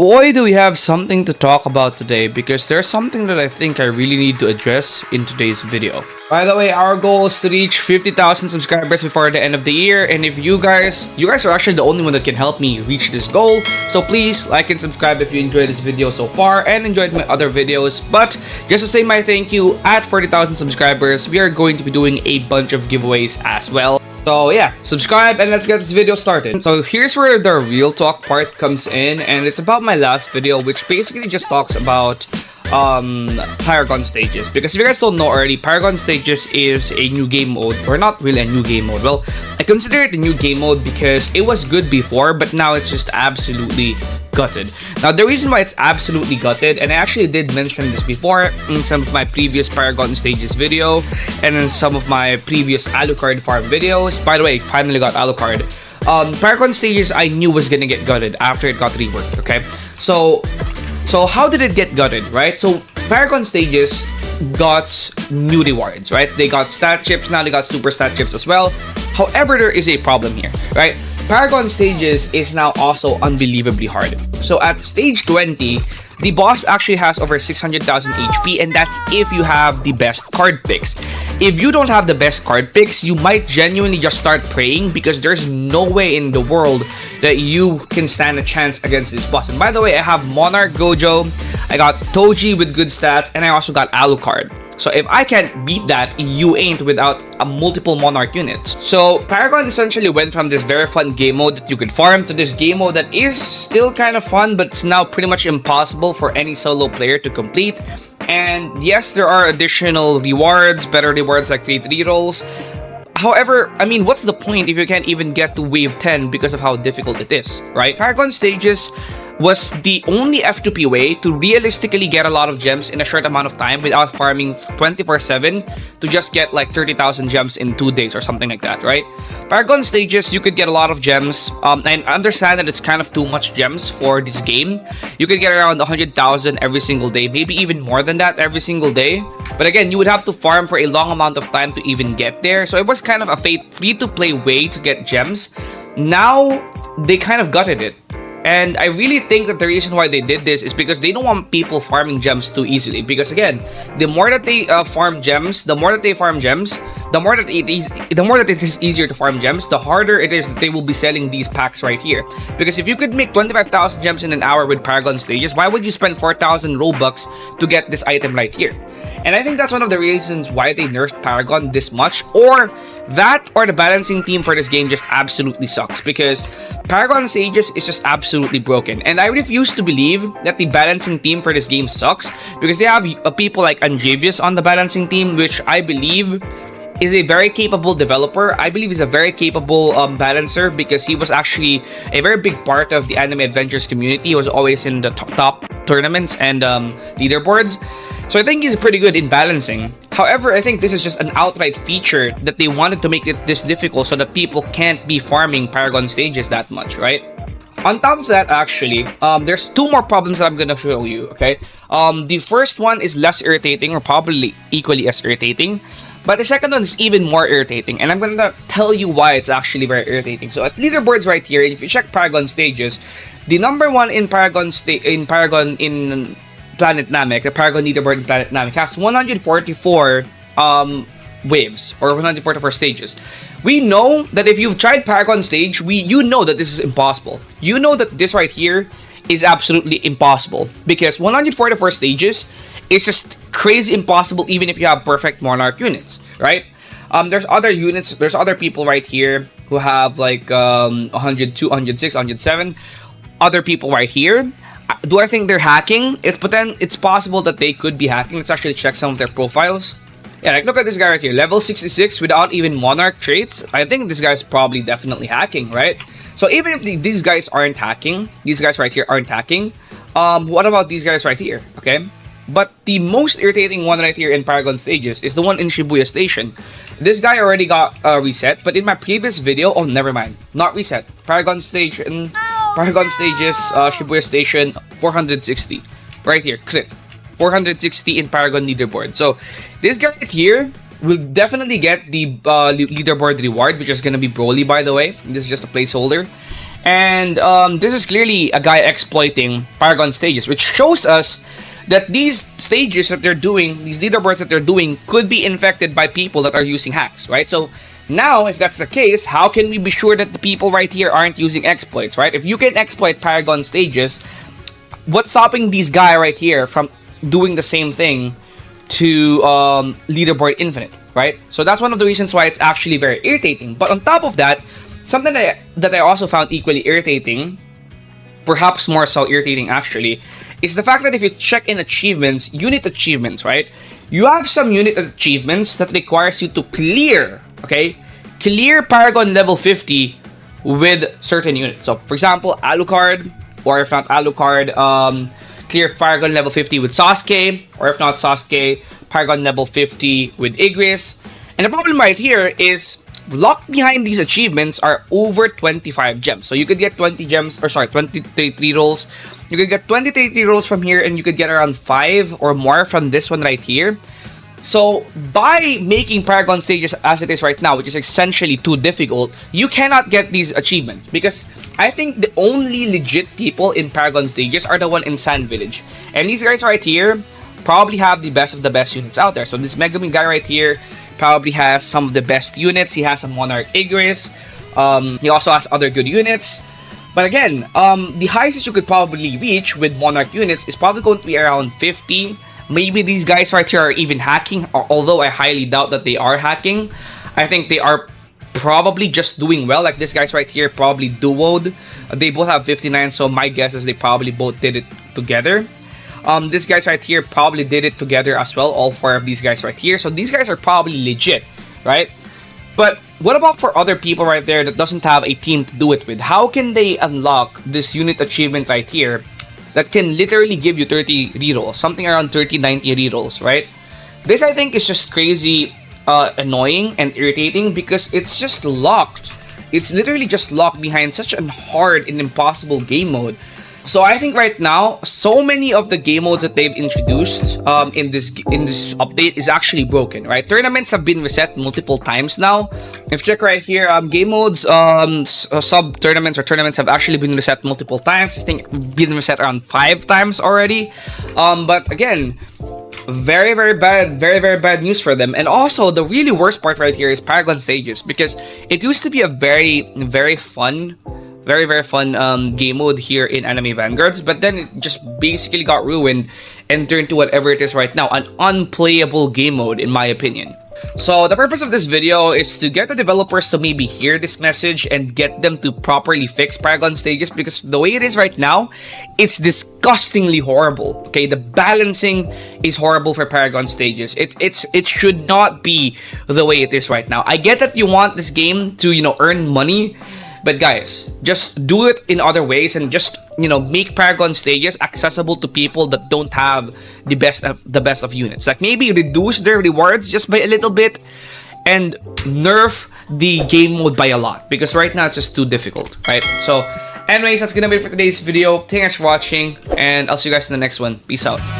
Boy, do we have something to talk about today because there's something that I think I really need to address in today's video. By the way, our goal is to reach 50,000 subscribers before the end of the year, and if you guys are actually the only one that can help me reach this goal, so please like and subscribe if you enjoyed this video so far and enjoyed my other videos. But just to say my thank you, at 40,000 subscribers, we are going to be doing a bunch of giveaways as well. So yeah, subscribe and let's get this video started. So here's where the real talk part comes in, and it's about my last video, which basically just talks about Paragon stages. Because if you guys don't know already, Paragon stages is a new game mode, or not really a new game mode. Well, I consider it a new game mode because it was good before, but now it's just absolutely gutted. Now, the reason why it's absolutely gutted, and I actually did mention this before in some of my previous Paragon stages video and in some of my previous Alucard farm videos. By the way, finally got Alucard. Paragon stages I knew was gonna get gutted after it got reworked, okay? So how did it get gutted, right? So Paragon stages got new rewards, right? They got stat chips, now they got super stat chips as well. However, there is a problem here, right? Paragon stages is now also unbelievably hard. So at stage 20, the boss actually has over 600,000 HP, and that's if you have the best card picks. If you don't have the best card picks, you might genuinely just start praying because there's no way in the world that you can stand a chance against this boss. And by the way, I have Monarch Gojo, I got Toji with good stats, and I also got Alucard. So if I can't beat that, you ain't without a multiple Monarch unit. So Paragon essentially went from this very fun game mode that you could farm to this game mode that is still kind of fun, but it's now pretty much impossible for any solo player to complete. And yes, there are additional rewards, better rewards like 3 rerolls. However, I mean, what's the point if you can't even get to wave 10 because of how difficult it is, right? Paragon stages was the only F2P way to realistically get a lot of gems in a short amount of time without farming 24/7 to just get like 30,000 gems in 2 days or something like that, right? Paragon stages, you could get a lot of gems. I understand that it's kind of too much gems for this game. You could get around 100,000 every single day, maybe even more than that every single day. But again, you would have to farm for a long amount of time to even get there. So it was kind of a free-to-play way to get gems. Now, they kind of gutted it. And I really think that the reason why they did this is because they don't want people farming gems too easily. Because again, the more that they farm gems, the more that it is easier to farm gems, the harder it is that they will be selling these packs right here. Because if you could make 25,000 gems in an hour with Paragon stages, why would you spend 4,000 Robux to get this item right here? And I think that's one of the reasons why they nerfed Paragon this much, or the balancing team for this game just absolutely sucks, because Paragon stages is just absolutely broken. And I refuse to believe that the balancing team for this game sucks, because they have people like Anjavius on the balancing team, which I believe is a very capable developer. I believe he's a very capable balancer, because he was actually a very big part of the AnimeDefenders community. He was always in the top tournaments and leaderboards. So I think he's pretty good in balancing. However, I think this is just an outright feature that they wanted to make it this difficult so that people can't be farming Paragon stages that much, right? On top of that, actually, there's 2 more problems that I'm gonna show you, okay? The first one is less irritating, or probably equally as irritating. But the second one is even more irritating, and I'm gonna tell you why it's actually very irritating. So at leaderboards right here, if you check Paragon stages, the number 1 in Paragon in Planet Namek, the Paragon leaderboard in Planet Namek, has 144 waves, or 144 stages. We know that if you've tried Paragon stage, you know that this is impossible. You know that this right here is absolutely impossible, because 144 stages is just crazy impossible even if you have perfect Monarch units, right? There's other units, there's other people right here who have like 102, 106, 107. Other people right here. Do I think they're hacking? It's possible that they could be hacking. Let's actually check some of their profiles. Yeah, like look at this guy right here, level 66 without even Monarch traits. I think this guy's probably definitely hacking, right? So even if these guys aren't hacking, these guys right here aren't hacking, what about these guys right here, okay? But the most irritating one right here in Paragon stages is the one in Shibuya Station. This guy already got reset, but in my previous video, oh, never mind, not reset. Paragon Station, Paragon stages, Shibuya Station, 460. Right here, click. 460 in Paragon leaderboard. So this guy right here will definitely get the leaderboard reward, which is gonna be Broly, by the way. This is just a placeholder. And this is clearly a guy exploiting Paragon stages, which shows us that these stages that they're doing, these leaderboards that they're doing, could be infected by people that are using hacks, right? So now, if that's the case, how can we be sure that the people right here aren't using exploits, right? If you can exploit Paragon stages, what's stopping these guy right here from doing the same thing to Leaderboard Infinite, right? So that's one of the reasons why it's actually very irritating. But on top of that, something that I also found equally irritating, perhaps more so irritating actually, is the fact that if you check in achievements, unit achievements, right? You have some unit achievements that requires you to clear, okay? Clear Paragon level 50 with certain units. So, for example, Alucard, or if not Alucard, clear Paragon level 50 with Sasuke, or if not Sasuke, Paragon level 50 with Igris. And the problem right here is locked behind these achievements are over 25 gems. So you could get 20 gems, or sorry, 23 rolls. You could get 23 rolls from here, and you could get around 5 or more from this one right here. So by making Paragon stages as it is right now, which is essentially too difficult, you cannot get these achievements, because I think the only legit people in Paragon stages are the one in Sand Village. And these guys right here probably have the best of the best units out there. So this Megami guy right here probably has some of the best units. He has a Monarch Igris. He also has other good units. But again, the highest that you could probably reach with Monarch units is probably going to be around 50. Maybe these guys right here are even hacking, although I highly doubt that they are hacking. I think they are probably just doing well. Like this guys right here probably duoed. They both have 59, so my guess is they probably both did it together. This guys right here probably did it together as well, all 4 of these guys right here. So these guys are probably legit, right? But what about for other people right there that doesn't have a team to do it with? How can they unlock this unit achievement right here that can literally give you 30 rerolls, something around 30, 90 rerolls, right? This I think is just crazy annoying and irritating, because it's just locked. It's literally just locked behind such a hard and impossible game mode. So I think right now, so many of the game modes that they've introduced in this update is actually broken, right? Tournaments have been reset multiple times now. If you check right here, game modes, sub tournaments or tournaments have actually been reset multiple times. I think been reset around 5 times already. But again, very very bad news for them. And also the really worst part right here is Paragon stages, because it used to be a very fun game mode here in Anime Vanguards, but then it just basically got ruined and turned to whatever it is right now, an unplayable game mode in my opinion. So the purpose of this video is to get the developers to maybe hear this message and get them to properly fix Paragon stages, because the way it is right now, it's disgustingly horrible. Okay, the balancing is horrible for Paragon stages. It should not be the way it is right now. I get that you want this game to, you know, earn money, but guys, just do it in other ways and just, you know, make Paragon stages accessible to people that don't have the best of units. Like maybe reduce their rewards just by a little bit and nerf the game mode by a lot, because right now it's just too difficult, right? So anyways, that's gonna be it for today's video. Thanks for watching, and I'll see you guys in the next one. Peace out.